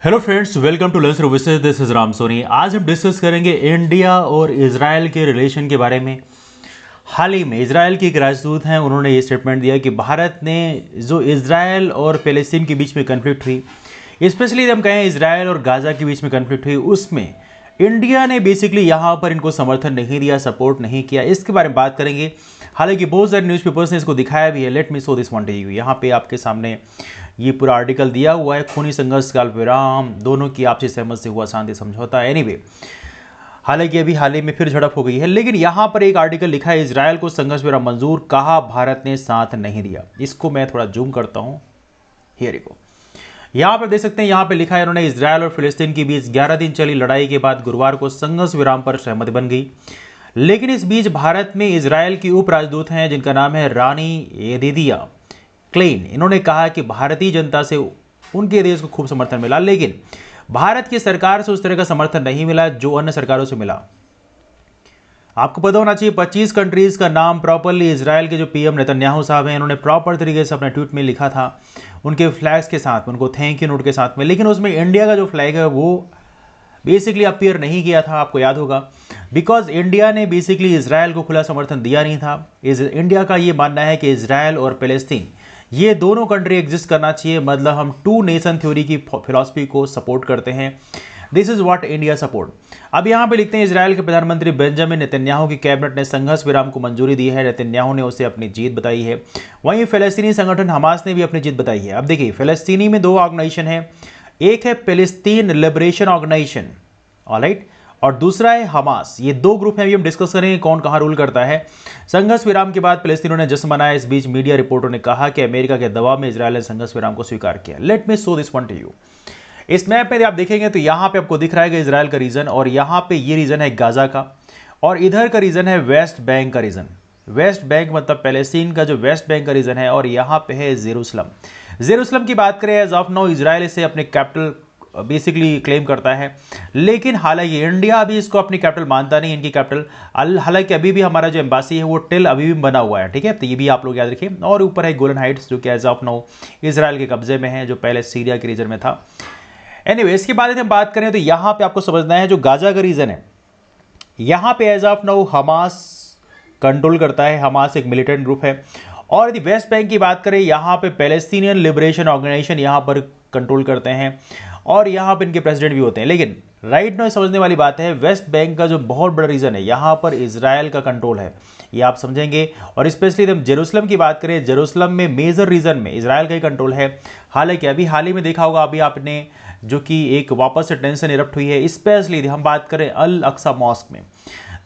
Hello friends, welcome to learn services. This is Ram Soni. आज हम discuss करेंगे इंडिया और इजराइल के रिलेशन के बारे में। हाल ही में इजराइल के एक राजदूत हैं, उन्होंने ये स्टेटमेंट दिया कि भारत ने जो इजराइल और पैलेस्टीन के बीच में कन्फ्लिक्ट हुई, स्पेशली हम कहें इजराइल और गाजा के बीच में कन्फ्लिक्ट हुई, उसमें इंडिया ने बेसिकली यहाँ पर इनको समर्थन नहीं दिया, सपोर्ट नहीं किया। इसके बारे में बात करेंगे। हालांकि बहुत सारे न्यूज़पेपर्स ने इसको दिखाया भी है। Let me show this one two you. यहाँ पे आपके सामने ये पूरा आर्टिकल दिया हुआ है। खूनी संघर्ष काल विराम, दोनों की आपसी सहमत से हुआ शांति समझौता। एनीवे, हालांकि अभी हाल ही में फिर झड़प हो गई है, लेकिन यहाँ पर एक आर्टिकल लिखा है इजराइल को संघर्ष विराम मंजूर, कहा भारत ने साथ नहीं दिया। इसको मैं थोड़ा जूम करता हूँ। Here you go. यहाँ पे देख सकते हैं, यहाँ पे लिखा है इन्होंने, इजराइल और फिलिस्तीन के बीच 11 दिन चली लड़ाई के बाद गुरुवार को संघर्ष विराम पर सहमति बन गई। लेकिन इस बीच भारत में इजराइल की उप राजदूत हैं, जिनका नाम है रानी येदिदिया क्लेन। इन्होंने कहा कि भारतीय जनता से उनके देश को खूब समर्थन मिला, लेकिन भारत की सरकार से उस तरह का समर्थन नहीं मिला जो अन्य सरकारों से मिला। आपको पता होना चाहिए 25 कंट्रीज का नाम प्रॉपरली इजराइल के जो पीएम नेतन्याहू साहब हैं, इन्होंने प्रॉपर तरीके से अपने ट्वीट में लिखा था, उनके फ्लैग्स के साथ में, उनको थैंक यू नोट के साथ में। लेकिन उसमें इंडिया का जो फ्लैग है वो बेसिकली अपीयर नहीं किया था, आपको याद होगा, बिकॉज इंडिया ने बेसिकली इजराइल को खुला समर्थन दिया नहीं था। इंडिया का ये मानना है कि इजराइल और पैलेस्टीन ये दोनों कंट्री एग्जिस्ट करना चाहिए, मतलब हम टू नेशन थ्योरी की फिलॉसफी को सपोर्ट करते हैं। This is what India support. अब यहाँ पे लिखते हैं, इजराइल के प्रधानमंत्री बेंजामिन नेतन्याहू की कैबिनेट ने संघर्ष विराम को मंजूरी दी है। नेतन्याहू ने उसे अपनी जीत बताई है। वहीं फिलिस्तीनी संगठन हमास ने भी अपनी जीत बताई है। अब देखिए, फिलिस्तीनी में दो ऑर्गेनाइजेशन है, एक है पैलेस्टीन लिबरेशन ऑर्गेनाइजेशन, ऑलराइट, और दूसरा है हमास। ये दो ग्रुप हैं। अभी हम डिस्कस करेंगे कौन कहां रूल करता है। संघर्ष विराम के बाद फिलिस्तीनियों ने जश्न मनाया। इस बीच मीडिया रिपोर्टरों ने कहा कि अमेरिका के दबाव में इजराइल ने संघर्ष विराम को स्वीकार किया। Let me show this one two you. इस मैप में आप देखेंगे तो यहां पे आपको दिख रहा है कि इजराइल का रीजन, और यहां पे ये रीजन है गाजा का, और इधर का रीजन है वेस्ट बैंक का रीजन। वेस्ट बैंक मतलब पैलेस्टीन का जो वेस्ट बैंक का रीजन है, और यहां पे है जेरूसलम। जेरूसलम की बात करें, एज ऑफ नाउ इजराइल इसे अपने कैपिटल बेसिकली क्लेम करता है, लेकिन हालांकि इंडिया अभी इसको अपनी कैपिटल मानता नहीं, इनकी कैपिटल। हालांकि अभी भी हमारा जो एम्बासी है वो टेल अभी भी बना हुआ है, ठीक है, तो ये भी आप लोग याद रखिए। और ऊपर है गोलन हाइट्स, जो कि एज ऑफ नाउ इजराइल के कब्जे में है, जो पहले सीरिया के रीजन में था। एनीवे, इसके बाद हम बात करें तो यहां पे आपको समझना है, जो गाजा का रीजन है, यहां पे as of now Hamas control करता है। हमास एक मिलिटेंट ग्रुप है। और यदि वेस्ट बैंक की बात करें, यहां पे पैलेस्टीनियन लिबरेशन ऑर्गेनाइजेशन यहां पर कंट्रोल करते हैं, और यहां पर इनके प्रेसिडेंट भी होते हैं। लेकिन राइट नाउ समझने वाली बात है, वेस्ट बैंक का जो बहुत बड़ा रीजन है, यहां पर इजराइल का कंट्रोल है, ये आप समझेंगे। और स्पेशली हम जेरूसलम की बात करें, जेरूसलम में मेजर रीजन में इजराइल का ही कंट्रोल है। हालांकि अभी हाल ही में देखा होगा, अभी आपने जो कि एक वापस से टेंशन इरप्ट हुई है, स्पेशली हम बात करें अल अक्सा मॉस्क में,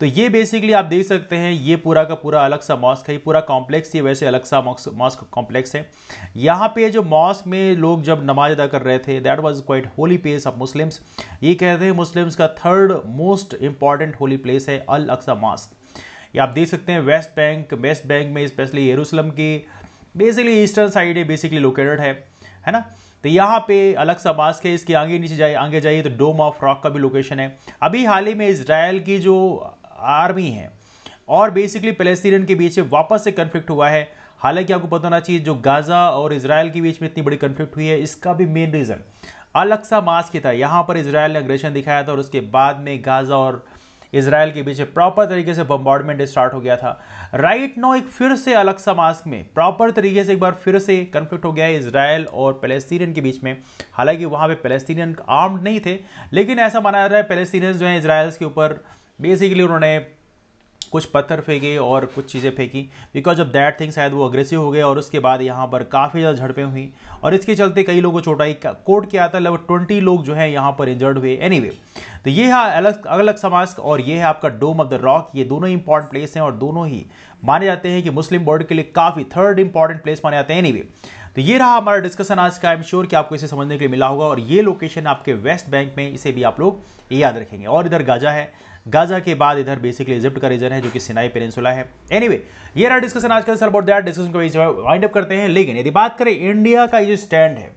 तो ये बेसिकली आप देख सकते हैं, ये पूरा का पूरा अलग सा मॉस्क है, पूरा कॉम्प्लेक्स ये वैसे अलग सा मॉस्क कॉम्प्लेक्स है। यहाँ पे जो मॉस्क में लोग जब नमाज अदा कर रहे थे, that was quite holy place of Muslims. ये कहते हैं मुस्लिम्स का third most important holy place है अल अक्सा मॉस्क। ये आप देख सकते हैं, वेस्ट बैंक में स्पेशली यरूशलेम की बेसिकली ईस्टर्न साइड है, बेसिकली लोकेटेड है ना। तो यहाँ पे अलग सा मॉस्क है। इसके आगे जाइए तो डोम ऑफ रॉक का भी लोकेशन है। अभी हाल ही में इजराइल की जो आर्मी है और बेसिकली पैलेस्टीनियन के बीच वापस से कन्फ्लिक्ट हुआ है। हालांकि आपको पता होना चाहिए, जो गाजा और इजराइल के बीच में इतनी बड़ी कन्फ्लिक्ट हुई है, इसका भी मेन रीजन अल अक्सा मॉस्क था। यहां पर इजराइल ने अग्रेशन दिखाया था, और उसके बाद में गाजा और इजराइल के बीच प्रॉपर तरीके से बम्बार्डमेंट स्टार्ट हो गया था। राइट नाउ एक फिर से अल अक्सा मॉस्क में प्रॉपर तरीके से एक बार फिर से कन्फ्लिक्ट हो गया है इजराइल और पैलेस्टीनियन के बीच में। हालांकि वहां पे पैलेस्टीनियन आर्म्ड नहीं थे, लेकिन ऐसा माना जा रहा है पैलेस्टीनियंस जो है इजराइल के ऊपर बेसिकली उन्होंने कुछ पत्थर फेंके और कुछ चीज़ें फेंकी। बिकॉज ऑफ दैट थिंग शायद वो अग्रेसिव हो गए, और उसके बाद यहाँ पर काफ़ी ज़्यादा झड़पें हुई, और इसके चलते कई लोगों को चोट आई। कोर्ट किया था, लगभग 20 लोग जो है यहाँ पर इंजर्ड हुए। एनीवे, तो ये है अलग अलग समाज, और ये है आपका डोम ऑफ द रॉक। ये दोनों ही इंपॉर्टेंट प्लेस हैं, और दोनों ही माने जाते हैं कि मुस्लिम वर्ल्ड के लिए काफ़ी थर्ड इंपॉर्टेंट प्लेस माने जाते हैं। एनीवे, तो ये रहा हमारा डिस्कशन आज का। आई एम श्योर कि आपको इसे समझने के लिए मिला होगा, और ये लोकेशन आपके वेस्ट बैंक में, इसे भी आप लोग याद रखेंगे। और इधर गाजा है, गाजा के बाद इधर बेसिकली इजिप्ट का रीजन है, जो कि सिनाई पेनिनसुला है। एनीवे, ये रहा डिस्कशन आज का। सर अबाउट दैट डिस्कशन को वाइंड अप करते हैं। लेकिन यदि बात करें इंडिया का जो स्टैंड है,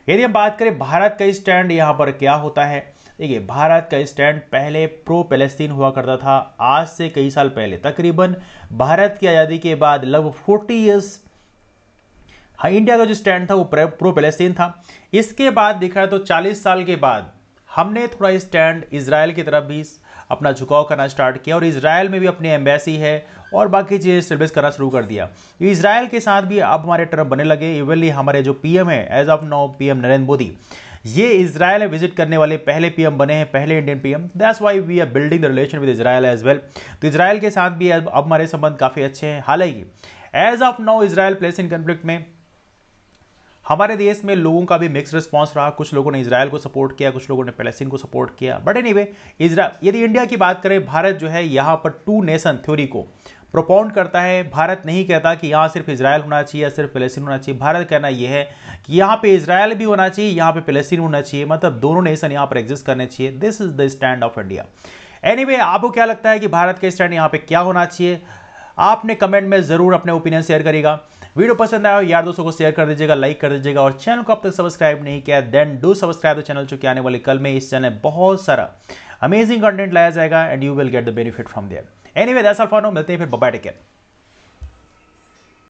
यदि हम बात करें भारत का स्टैंड यहाँ पर क्या होता है, देखिए भारत का स्टैंड पहले प्रो पैलेस्टीन हुआ करता था। आज से कई साल पहले, तकरीबन भारत की आज़ादी के बाद लगभग 40 ईयर्स हाँ, इंडिया का जो स्टैंड था वो प्रो पैलेस्टीन था। इसके बाद देखा तो 40 साल के बाद हमने थोड़ा स्टैंड इजराइल की तरफ भी अपना झुकाव करना स्टार्ट किया और इजराइल में भी अपनी एम्बेसी है और बाकी चीज़ें सर्विस करना शुरू कर दिया। इजराइल के साथ भी अब हमारे टर्म बनने लगे। इवनली हमारे जो पीएम है as of now PM Narendra Modi, ये इजराइल में विजिट करने वाले पहले पीएम बने हैं, पहले Indian PM. That's why we are building the relation with Israel as well. तो इजराइल के साथ भी अब हमारे संबंध काफ़ी अच्छे हैं। हालांकि as of now Israel place in conflict में हमारे देश में लोगों का भी मिक्स रिस्पांस रहा। कुछ लोगों ने इजराइल को सपोर्ट किया, कुछ लोगों ने पैलेस्टीन को सपोर्ट किया। बट एनीवे, यदि इंडिया की बात करें, भारत जो है यहाँ पर टू नेशन थ्योरी को प्रोपाउंड करता है। भारत नहीं कहता कि यहाँ सिर्फ इजराइल होना चाहिए या सिर्फ पैलेस्टीन होना चाहिए। भारत कहना यह है कि यहाँ पे इजराइल भी होना चाहिए, यहाँ पे पैलेस्टीन होना चाहिए, मतलब दोनों नेशन यहाँ पर एग्जिस्ट करने चाहिए। This is the stand of India. Anyway, आपको क्या लगता है कि भारत का स्टैंड यहाँ पे क्या होना चाहिए? आपने कमेंट में जरूर अपने ओपिनियन शेयर करिएगा। वीडियो पसंद आया हो यार दोस्तों को शेयर कर दीजिएगा, लाइक कर दीजिएगा और चैनल को अब तक सब्सक्राइब नहीं किया then do subscribe the channel, चूंकि आने वाले कल में इस चैनल बहुत सारा अमेजिंग कंटेंट लाया जाएगा and you will get the benefit from there. Anyway that's all for now, मिलते हैं फिर, बाय बाय, टेक केयर।